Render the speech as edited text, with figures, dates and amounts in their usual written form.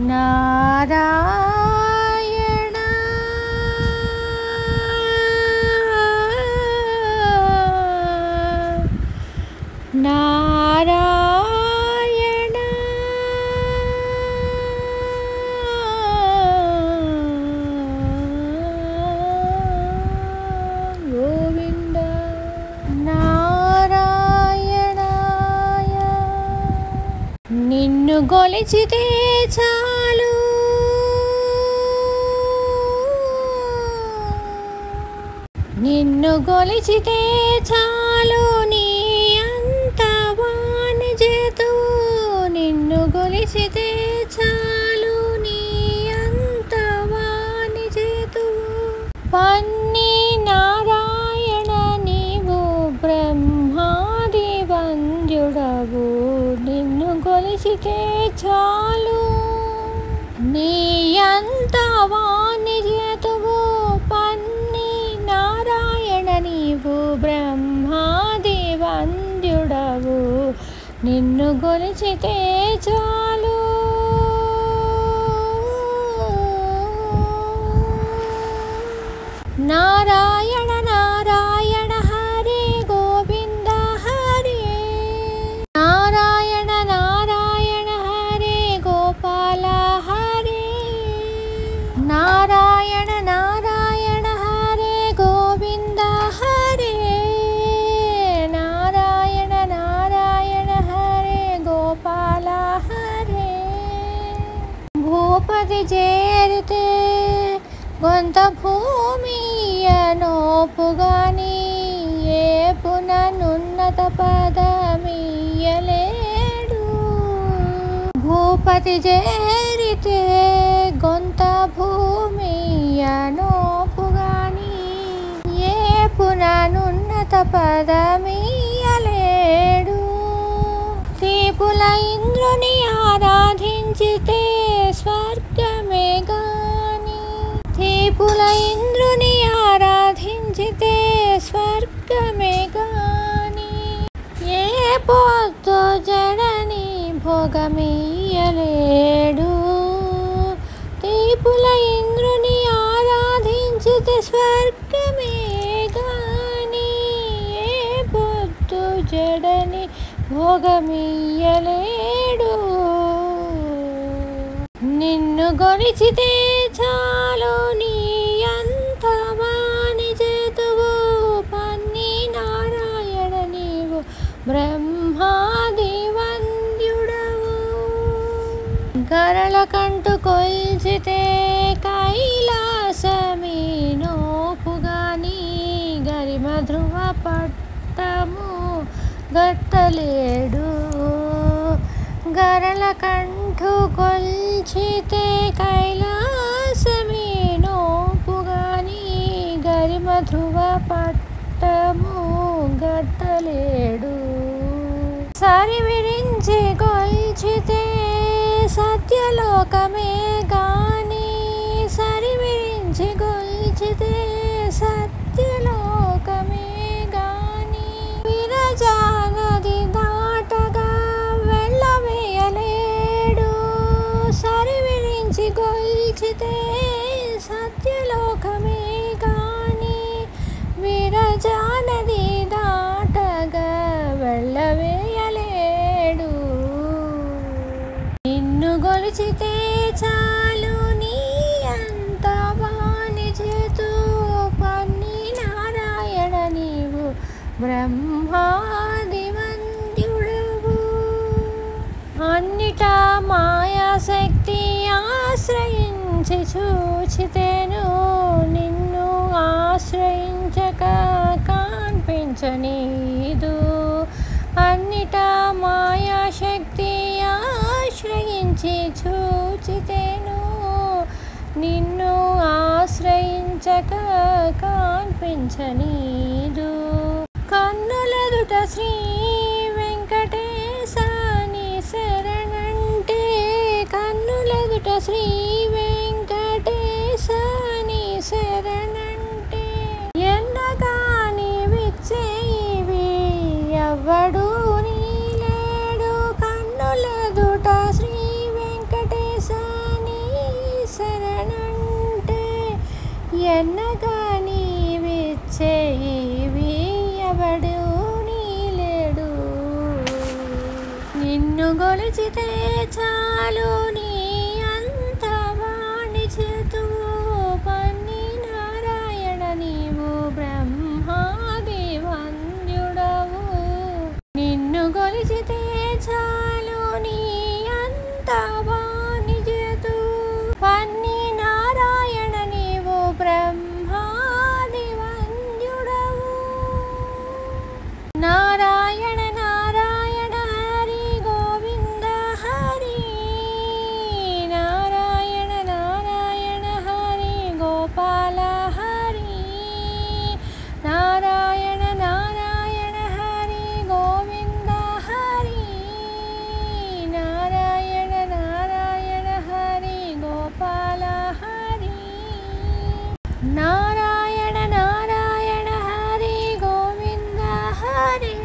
నారాయణ నారాయణ గోవింద నారాయణాయ. నిన్ను గొలిచితే చాలు నిన్ను గొలిచితే చాలు నీ అంత వాణి చేతువు. నిన్ను గొలిచితే చాలు నీ అంత వాణి చేతువు. పన్ని నారాయణ నీవు బ్రహ్మాది వంద్యుడవు. నిన్ను గొలిచితే చాలు నీ అంత వాణి చేతువు. పన్ని నారాయణ నీవు బ్రహ్మాది వంద్యుడవు. నిన్ను గొలిచితే చాలు నారాయణ నారాయణ హరి గోవింద హరి. నారాయణ నారాయణ హరి గోపాల హరి. నారాయణ నారాయణ హరి గోవింద హరి. నారాయణ నారాయణ హరి గోపాల హరి. భూపతి చేరితే కొంత భూమియనోపుగాని ఏ పుననున్నత పదమియలేడు. భూపతి చేరితే కొంత భూమియనోపుగాని ఏ పుననున్నత పదమియలేడు. తీపుల ఇంద్రుని ఆరాధించితే స్వర్గమే గాని. తీపుల ఇంద్రుని ఆరాధించితే స్వర్గమే గాని ఏ పొద్దు జడని భోగమియ్యలేడు. తీపుల ఇంద్రుని ఆరాధించితే స్వర్గమే గాని ఏ పొద్దు జడని భోగమియ్యలేడు. నిన్ను గొలిచితే చాలు నీ అంత వాణి చేతువు. పన్ని నారాయణ నీవు బ్రహ్మాది వంద్యుడవు. గరళ కంటు కొల్చితే కైలాసమీ నోపుగాని గరిమ ధ్రువ పట్టము గట్టలేడు. గరళ కంఠు కొల్చితే కైలాసమీ నోపుగాని గరిమ ధ్రువ పట్టము గట్టలేడు. సరి విరించి కొల్చితే సత్యలోకమే గాని. సరి విరించి కొల్చితే సత్యలోకమే గాని విరజానది దాటగా వెళ్ళవేయలేడు. సరి విరించి కొల్చితే సత్యలోకమే గాని విరజానది దాటగా వెళ్ళవేయలేడు. నిన్ను గొలిచితే చాలు నీ అంత వాణి చేతు. పన్ని నారాయణ నీవు బ్రహ్మాది వంద్యుడవు. అన్నిటా మాయాశక్తి ఆశ్రయించి చూచితేను నిన్ను ఆశ్రయించక కాన్పించనీదు. అన్నిటా మాయాశక్తి ఆశ్రయించి చూచితేను నిన్ను ఆశ్రయించక కాన్పించనీదు. కన్నులెదుట శ్రీ వెంకటేశ నీ శరణంటే. కన్నులెదుట శ్రీ వెంకటేశ నీ శరణంటే ఎన్నగాని విచ్చేవి ఎవ్వడు నీలేడు. కన్నులెదుట శ్రీ వెంకటేశ ఎన్నగా నీవిచ్చేవి ఎవడు నీలేడు. నిన్ను గొలిచితే చాలు నీ అంత వాణి చేతువు పన్ని నారాయణ నీవు బ్రహ్మాది వంద్యుడవు. నిన్ను గొలిచితే చాలు నీ అంత వాణి చేతువు పన్ని నారాయణ నీవు బ్రహ్మాది వంద్యుడవు. నారాయణ నారాయణ హరి గోవింద హరి. నారాయణ నారాయణ హరి గోపాల హరి. నారాయణ నారాయణ హరి గోవింద హరి. నారాయణ నారాయణ హరి గోపాల హరి. నారాయణ నారాయణ హరి గోవింద హరి.